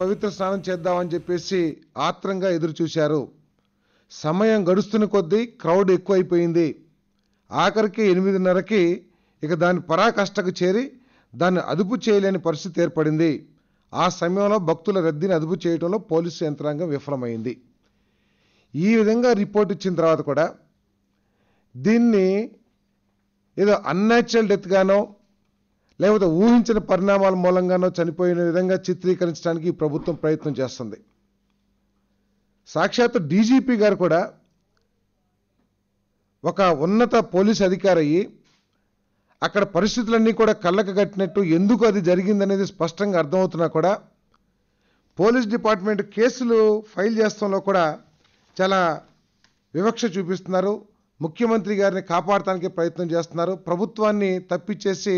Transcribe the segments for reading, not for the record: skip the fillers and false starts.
పవిత్ర స్నానం చేద్దామని చెప్పేసి ఆత్రంగా ఎదురు చూశారు. సమయం గడుస్తున్న కొద్దీ క్రౌడ్ ఎక్కువైపోయింది. ఆఖరికి 8:30కి ఇక దాని పరాకష్టకు చేరి దాన్ని అదుపు చేయలేని పరిస్థితి ఏర్పడింది. ఆ సమయంలో భక్తుల రద్దీని అదుపు చేయడంలో పోలీసు యంత్రాంగం విఫలమైంది. ఈ విధంగా రిపోర్ట్ ఇచ్చిన తర్వాత కూడా దీన్ని ఏదో అన్యాచురల్ డెత్ గానో లేకపోతే ఊహించిన పరిణామాల మూలంగానో చనిపోయిన విధంగా చిత్రీకరించడానికి ఈ ప్రభుత్వం ప్రయత్నం చేస్తుంది. సాక్షాత్ డీజీపీ గారు కూడా ఒక ఉన్నత పోలీస్ అధికారి అయ్యి అక్కడ పరిస్థితులన్నీ కూడా కళ్ళకు కట్టినట్టు ఎందుకు అది జరిగిందనేది స్పష్టంగా అర్థమవుతున్నా కూడా పోలీస్ డిపార్ట్మెంట్ కేసులు ఫైల్ చేస్తంలో కూడా చాలా వివక్ష చూపిస్తున్నారు. ముఖ్యమంత్రి గారిని కాపాడటానికి ప్రయత్నం చేస్తున్నారు. ప్రభుత్వాన్ని తప్పిచ్చేసి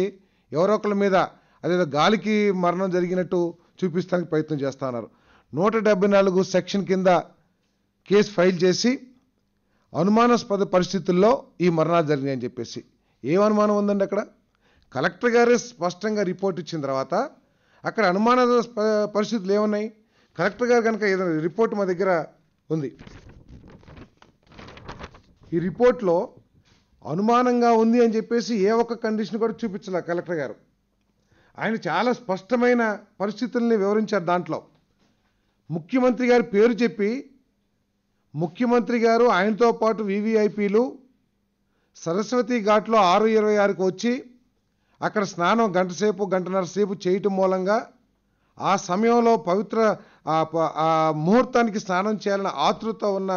ఎవరో ఒకళ్ళ మీద అదేదో గాలికి మరణం జరిగినట్టు చూపిస్తానికి ప్రయత్నం చేస్తా ఉన్నారు. 174 సెక్షన్ కింద కేసు ఫైల్ చేసి అనుమానాస్పద పరిస్థితుల్లో ఈ మరణాలు జరిగినాయని చెప్పేసి ఏం అనుమానం ఉందండి? అక్కడ కలెక్టర్ గారే స్పష్టంగా రిపోర్ట్ ఇచ్చిన తర్వాత అక్కడ అనుమానాస్పద పరిస్థితులు ఏమున్నాయి? కలెక్టర్ గారు కనుక ఏదైనా రిపోర్ట్ మా దగ్గర ఉంది. ఈ రిపోర్ట్లో అనుమానంగా ఉంది అని చెప్పేసి ఏ ఒక్క కండిషన్ కూడా చూపించలే కలెక్టర్ గారు. ఆయన చాలా స్పష్టమైన పరిస్థితుల్ని వివరించారు. దాంట్లో ముఖ్యమంత్రి గారి పేరు చెప్పి ముఖ్యమంత్రి గారు ఆయనతో పాటు వివిఐపీలు సరస్వతి ఘాట్లో 6:26కి వచ్చి అక్కడ స్నానం గంటన్నర సేపు చేయటం మూలంగా ఆ సమయంలో పవిత్ర ఆ ముహూర్తానికి స్నానం చేయాలని ఆతృత ఉన్న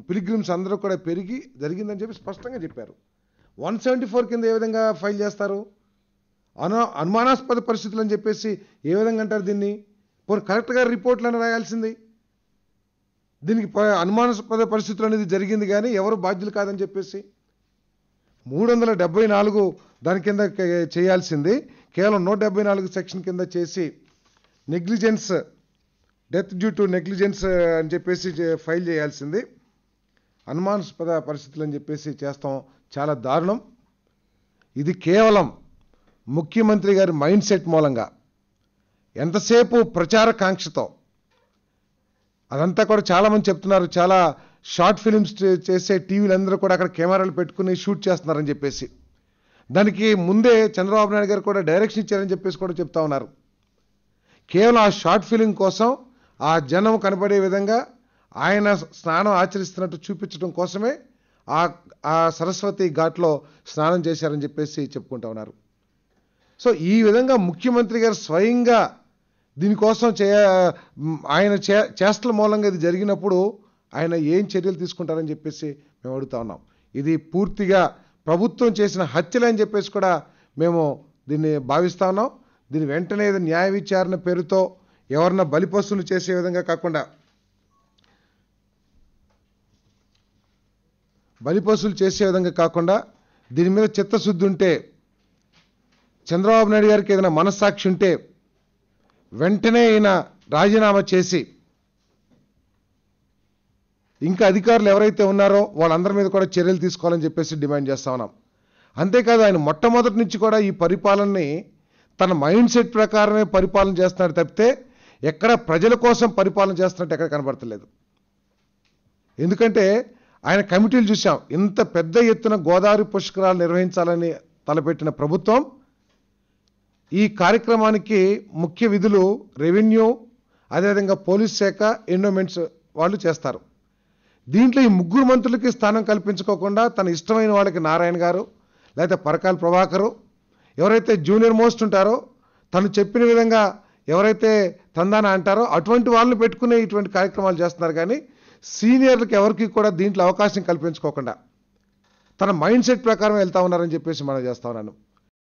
పిలిగ్రిమ్స్ అందరూ కూడా పెరిగి జరిగిందని చెప్పి స్పష్టంగా చెప్పారు. 174 కింద ఏ విధంగా ఫైల్ చేస్తారు? అనుమానాస్పద పరిస్థితులు అని చెప్పేసి ఏ విధంగా అంటారు దీన్ని? పోనీ కలెక్టర్ గారి రిపోర్ట్లను రాయాల్సింది. దీనికి అనుమానాస్పద పరిస్థితులు అనేది జరిగింది కానీ ఎవరు బాధ్యులు కాదని చెప్పేసి 374 దాని కింద చేయాల్సింది కేవలం 174 సెక్షన్ కింద చేసి negligence, death due to negligence అని చెప్పేసి ఫైల్ చేయాల్సింది. అనుమానాస్పద పరిస్థితులు అని చెప్పేసి చేస్తాం. చాలా దారుణం. ఇది కేవలం ముఖ్యమంత్రి గారి మైండ్ సెట్ మూలంగా ఎంతసేపు ప్రచార కాంక్షతో అదంతా కూడా చాలామంది చెప్తున్నారు. చాలా షార్ట్ ఫిలిమ్స్ చేసే టీవీలందరూ కూడా అక్కడ కెమెరాలు పెట్టుకుని షూట్ చేస్తున్నారని చెప్పేసి దానికి ముందే చంద్రబాబు నాయుడు గారు కూడా డైరెక్షన్ ఇచ్చారని చెప్పేసి కూడా చెప్తా ఉన్నారు. కేవలం ఆ షార్ట్ ఫిలిం కోసం ఆ జనం కనపడే విధంగా ఆయన స్నానం ఆచరిస్తున్నట్టు చూపించడం కోసమే ఆ సరస్వతి ఘాట్లో స్నానం చేశారని చెప్పేసి చెప్పుకుంటా ఉన్నారు. సో ఈ విధంగా ముఖ్యమంత్రి గారు స్వయంగా దీనికోసం ఆయన చేష్టల మూలంగా ఇది జరిగినప్పుడు ఆయన ఏం చర్యలు తీసుకుంటారని చెప్పేసి మేము అడుగుతా ఉన్నాం. ఇది పూర్తిగా ప్రభుత్వం చేసిన హత్యలు అని చెప్పేసి కూడా మేము దీన్ని భావిస్తా ఉన్నాం. దీని వెంటనే న్యాయ విచారణ పేరుతో ఎవరన్నా బలిపశువులు చేసే విధంగా కాకుండా దీని మీద చిత్తశుద్ధి ఉంటే, చంద్రబాబు నాయుడు గారికి ఏదైనా మనస్సాక్షి ఉంటే వెంటనే ఈయన రాజీనామా చేసి ఇంకా అధికారులు ఎవరైతే ఉన్నారో వాళ్ళందరి మీద కూడా చర్యలు తీసుకోవాలని చెప్పేసి డిమాండ్ చేస్తా ఉన్నాం. అంతేకాదు ఆయన మొట్టమొదటి నుంచి కూడా ఈ పరిపాలనని తన మైండ్ సెట్ ప్రకారమే పరిపాలన చేస్తున్నాడు తప్పితే ఎక్కడ ప్రజల కోసం పరిపాలన చేస్తున్నట్టు ఎక్కడ కనబడతలేదు. ఎందుకంటే ఆయన కమిటీలు చూసాం. ఇంత పెద్ద ఎత్తున గోదావరి పుష్కరాలు నిర్వహించాలని తలపెట్టిన ప్రభుత్వం ఈ కార్యక్రమానికి ముఖ్య విధులు రెవెన్యూ, అదేవిధంగా పోలీస్ శాఖ, ఎండోమెంట్స్ వాళ్ళు చేస్తారు. దీంట్లో ఈ ముగ్గురు మంత్రులకి స్థానం కల్పించుకోకుండా తన ఇష్టమైన వాళ్ళకి నారాయణ గారు లేకపోతే పరకాల ప్రభాకరు ఎవరైతే జూనియర్ మోస్ట్ ఉంటారో తను చెప్పిన విధంగా ఎవరైతే తందాన అంటారో అటువంటి వాళ్ళని పెట్టుకునే ఇటువంటి కార్యక్రమాలు చేస్తున్నారు. కానీ సీనియర్లకు ఎవరికి కూడా దీంట్లో అవకాశం కల్పించుకోకుండా తన మైండ్ సెట్ ప్రకారం వెళ్తా ఉన్నారని చెప్పేసి మనం చేస్తా ఉన్నాను.